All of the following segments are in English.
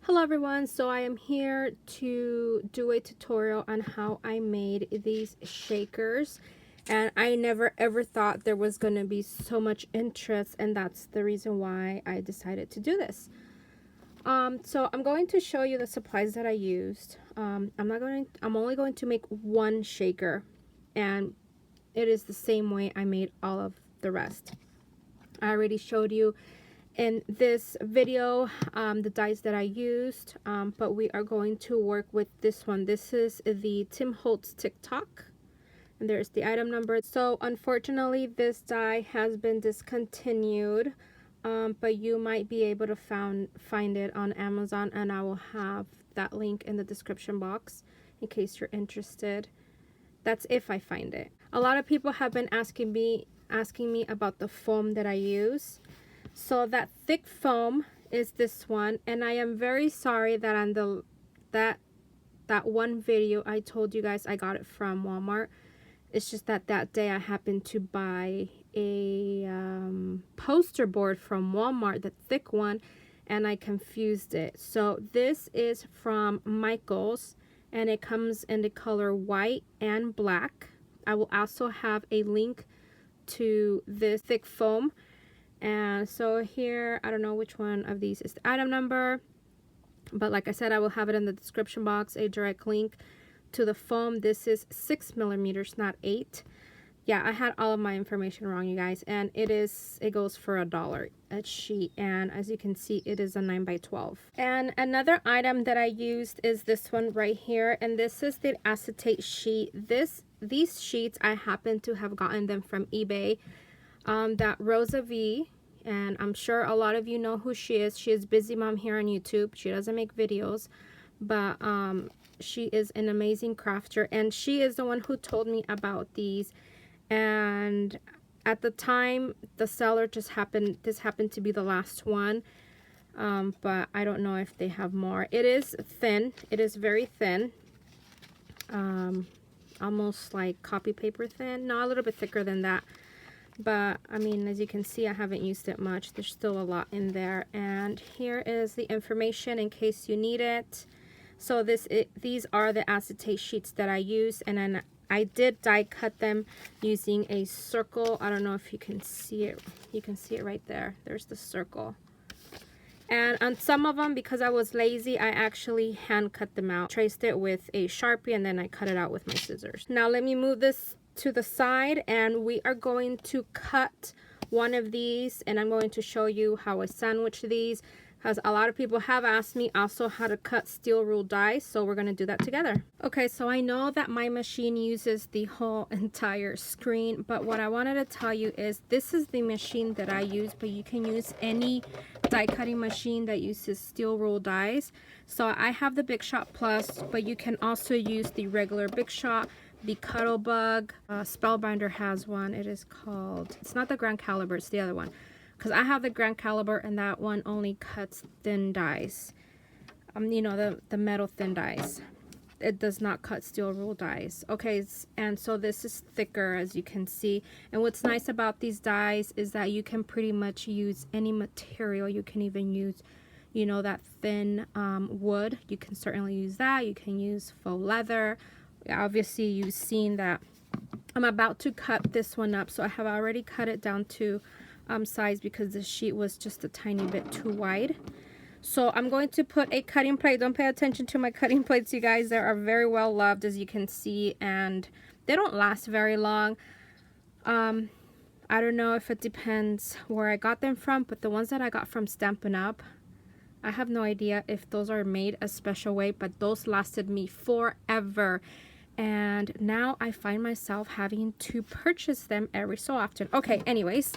Hello everyone, so I am here to do a tutorial on how I made these shakers, and I never ever thought there was going to be so much interest, and that's the reason why I decided to do this. So I'm going to show you the supplies that I used. I'm only going to make one shaker, and it is the same way I made all of the rest. I already showed you in this video the dies that I used, but we are going to work with this one. This is the Tim Holtz TikTok, and there's the item number. So unfortunately this die has been discontinued, but you might be able to find it on Amazon, and I will have that link in the description box in case you're interested. That's if I find it. A lot of people have been asking me about the foam that I use. So that thick foam is this one, and I am very sorry that on that one video I told you guys I got it from Walmart. It's just that day I happened to buy a poster board from Walmart, the thick one, and I confused it. So this is from Michael's, and it comes in the color white and black. I will also have a link to this thick foam. And so here, I don't know which one of these is the item number, but like I said, I will have it in the description box, a direct link to the foam. This is 6 millimeters, not 8. Yeah, I had all of my information wrong, you guys, and it goes for $1 a sheet, and as you can see, it is a 9x12. And another item that I used is this one right here, and this is the acetate sheet. These sheets, I happen to have gotten them from eBay. That Rosa V, and I'm sure a lot of you know who she is. She is Busy Mom here on YouTube. She doesn't make videos, but she is an amazing crafter, and she is the one who told me about these. And at the time, the seller this happened to be the last one, but I don't know if they have more. It is thin. It is very thin, almost like copy paper thin. No, a little bit thicker than that. But I mean, as you can see, I haven't used it much. There's still a lot in there, and here is the information in case you need it. So these are the acetate sheets that I use, and then I did die cut them using a circle. I don't know if you can see it. You can see it right there. There's the circle. And on some of them, because I was lazy, I actually hand cut them out. Traced it with a Sharpie, and then I cut it out with my scissors. Now let me move this to the side, and we are going to cut one of these, and I'm going to show you how I sandwich these, because a lot of people have asked me also how to cut steel rule dies, so we're going to do that together. Okay, so I know that my machine uses the whole entire screen, but what I wanted to tell you is this is the machine that I use, but you can use any die cutting machine that uses steel rule dies. So I have the Big Shot Plus, but you can also use the regular Big Shot. The Cuttlebug, Spellbinder has one. It is called, it's not the Grand Caliber, it's the other one, because I have the Grand Caliber, and that one only cuts thin dies, you know, the metal thin dies. It does not cut steel rule dies. Okay, and so this is thicker, as you can see, and what's nice about these dies is that you can pretty much use any material. You can even use, you know, that thin wood. You can certainly use that. You can use faux leather. Obviously you've seen that I'm about to cut this one up, so I have already cut it down to size because the sheet was just a tiny bit too wide. So I'm going to put a cutting plate. Don't pay attention to my cutting plates, you guys. They are very well loved, as you can see, and they don't last very long. I don't know if it depends where I got them from, but the ones that I got from Stampin' Up, I have no idea if those are made a special way, but those lasted me forever. And now I find myself having to purchase them every so often. Okay, anyways,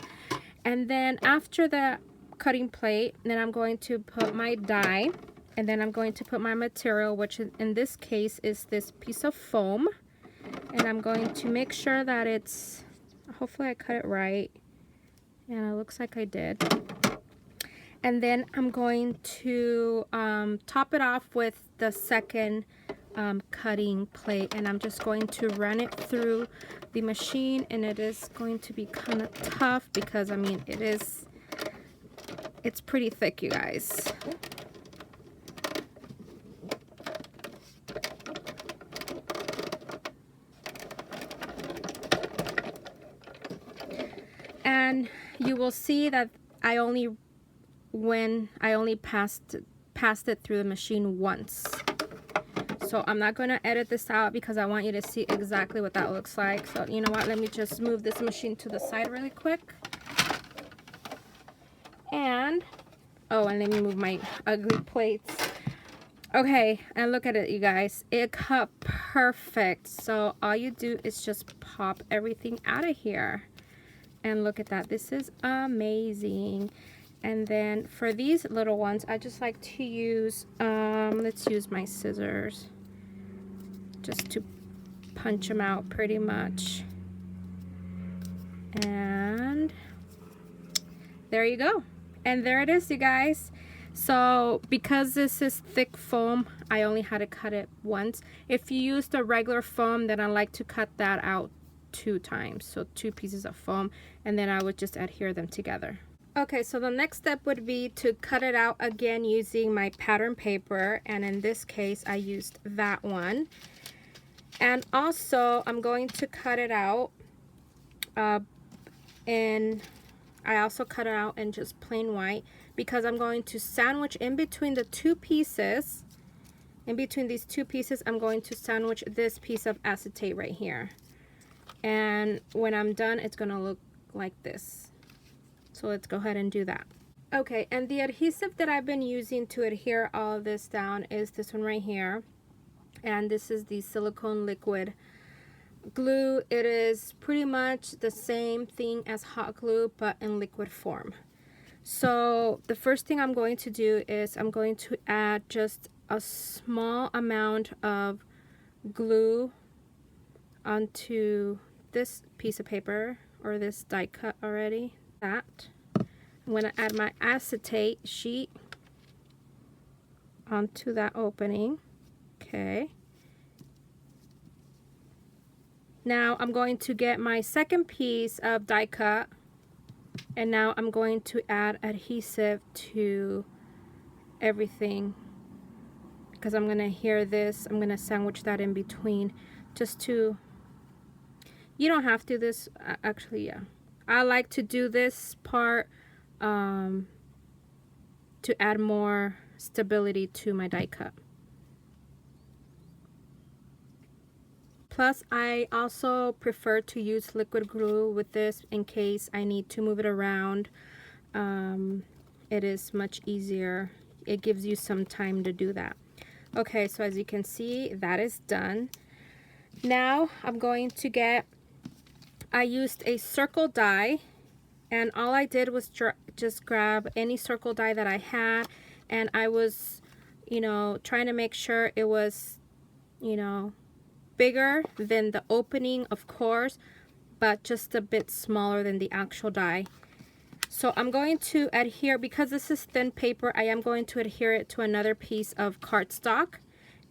and then after the cutting plate, then I'm going to put my die, and then I'm going to put my material, which in this case is this piece of foam, and I'm going to make sure that it's, hopefully I cut it right, and it looks like I did. And then I'm going to top it off with the second cutting plate, and I'm just going to run it through the machine, and it is going to be kind of tough because I mean it's pretty thick, you guys. you will see that I only passed it through the machine once. So I'm not going to edit this out because I want you to see exactly what that looks like. So you know what, let me just move this machine to the side really quick. And, oh, and let me move my ugly plates. Okay, and look at it, you guys. It cut perfect. So all you do is just pop everything out of here. And look at that. This is amazing. And then for these little ones, I just like to use, let's use my scissors just to punch them out pretty much. And there you go. And there it is, you guys. So because this is thick foam, I only had to cut it once. If you use the regular foam, then I like to cut that out 2 times. So 2 pieces of foam, and then I would just adhere them together. Okay, so the next step would be to cut it out again using my pattern paper, and in this case I used that one. And also I'm going to cut it out and I also cut it out in just plain white because I'm going to sandwich in between the 2 pieces. In between these 2 pieces, I'm going to sandwich this piece of acetate right here. And when I'm done, it's going to look like this. So let's go ahead and do that. Okay, and the adhesive that I've been using to adhere all of this down is this one right here. And this is the silicone liquid glue. It is pretty much the same thing as hot glue, but in liquid form. So the first thing I'm going to do is I'm going to add just a small amount of glue onto this piece of paper, or this die cut already. That I'm going to add my acetate sheet onto that opening. Okay. Now I'm going to get my second piece of die cut, and now I'm going to add adhesive to everything because I'm going to adhere this. I'm going to sandwich that in between just to, you don't have to do this, actually, yeah. I like to do this part to add more stability to my die cut. Plus, I also prefer to use liquid glue with this in case I need to move it around. It is much easier. It gives you some time to do that. Okay, so as you can see, that is done. Now I'm going to get, I used a circle die, and all I did was just grab any circle die that I had, and I was, trying to make sure it was, bigger than the opening, of course, but just a bit smaller than the actual die. So I'm going to adhere, because this is thin paper, I am going to adhere it to another piece of cardstock,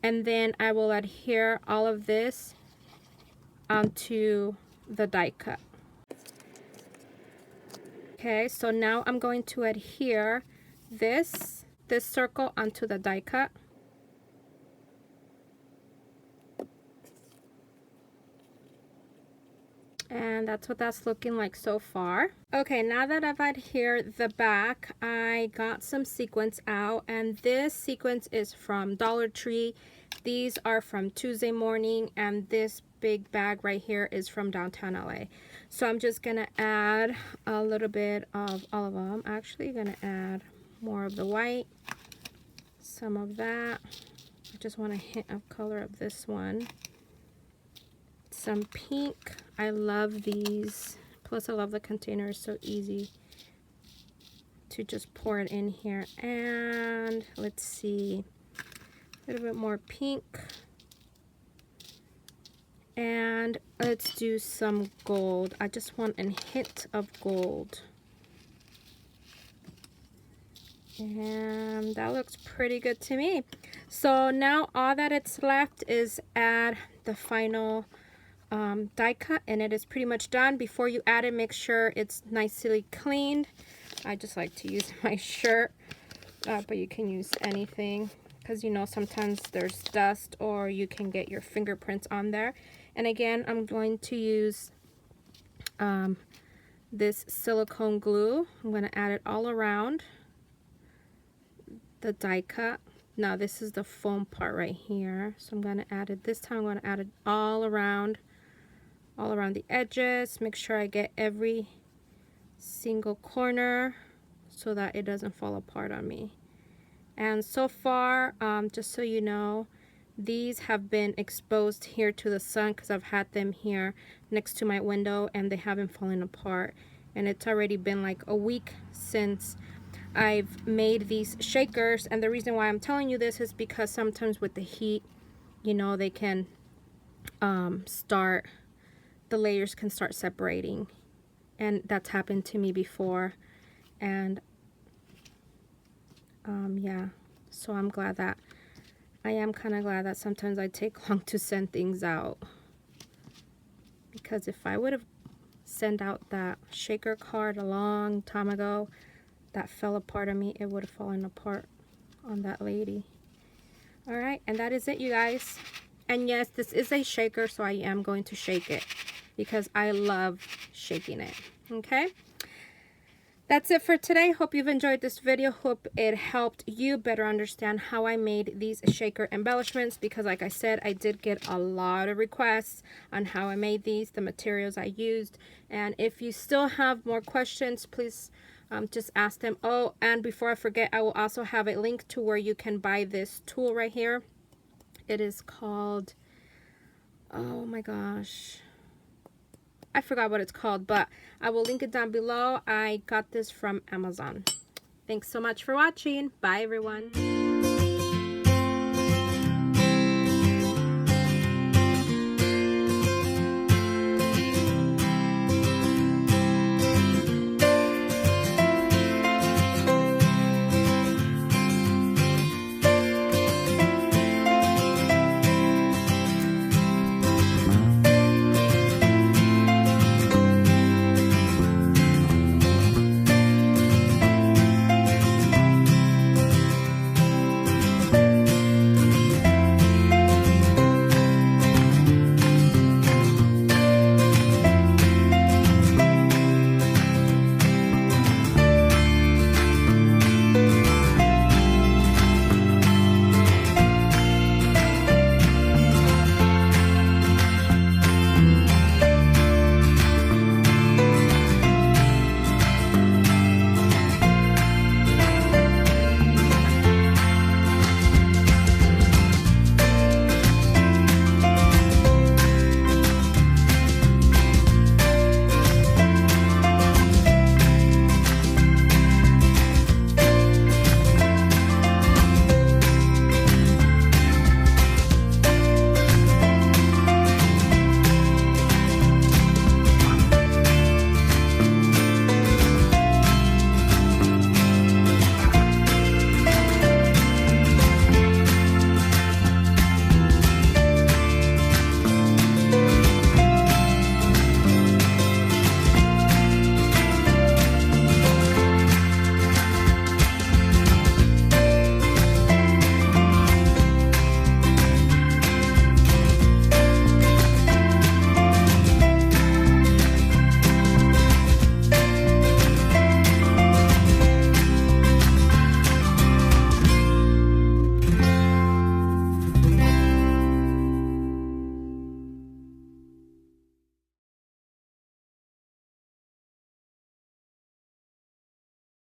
and then I will adhere all of this onto the die cut. Okay, so now I'm going to adhere this circle onto the die cut. And that's what that's looking like so far. Okay, now that I've adhered the back, I got some sequins out, and this sequence is from Dollar Tree. These are from Tuesday Morning, and this big bag right here is from downtown LA. So I'm just gonna add a little bit of all of them. I'm actually gonna add more of the white, some of that. I just want a hint of color of this one. Some pink. I love these. Plus I love the container. It's so easy to just pour it in here. And let's see, a little bit more pink. And let's do some gold. I just want a hint of gold. And that looks pretty good to me. So now all that it's left is add the final die cut, and it is pretty much done. Before you add it, make sure it's nicely cleaned. I just like to use my shirt, but you can use anything, because sometimes there's dust or you can get your fingerprints on there. And again, I'm going to use this silicone glue. I'm going to add it all around the die cut. Now this is the foam part right here, so I'm going to add it this time. I'm going to add it all around the edges. Make sure I get every single corner so that it doesn't fall apart on me. And so far, just so you know, these have been exposed here to the sun because I've had them here next to my window and they haven't fallen apart. And it's already been like a week since I've made these shakers. And the reason why I'm telling you this is because sometimes with the heat, you know, they can the layers can start separating. And that's happened to me before. And yeah, so I'm glad that I am kind of glad that sometimes I take long to send things out, because if I would have sent out that shaker card a long time ago that fell apart on me, it would have fallen apart on that lady. All right, and that is it, you guys. And yes, this is a shaker, so I am going to shake it because I love shaking it. Okay, that's it for today. Hope you've enjoyed this video. Hope it helped you better understand how I made these shaker embellishments, because like I said, I did get a lot of requests on how I made these, the materials I used. And if you still have more questions, please just ask them. Oh, and before I forget, I will also have a link to where you can buy this tool right here. It is called, oh my gosh, I forgot what it's called, but I will link it down below. I got this from Amazon. Thanks so much for watching. Bye, everyone.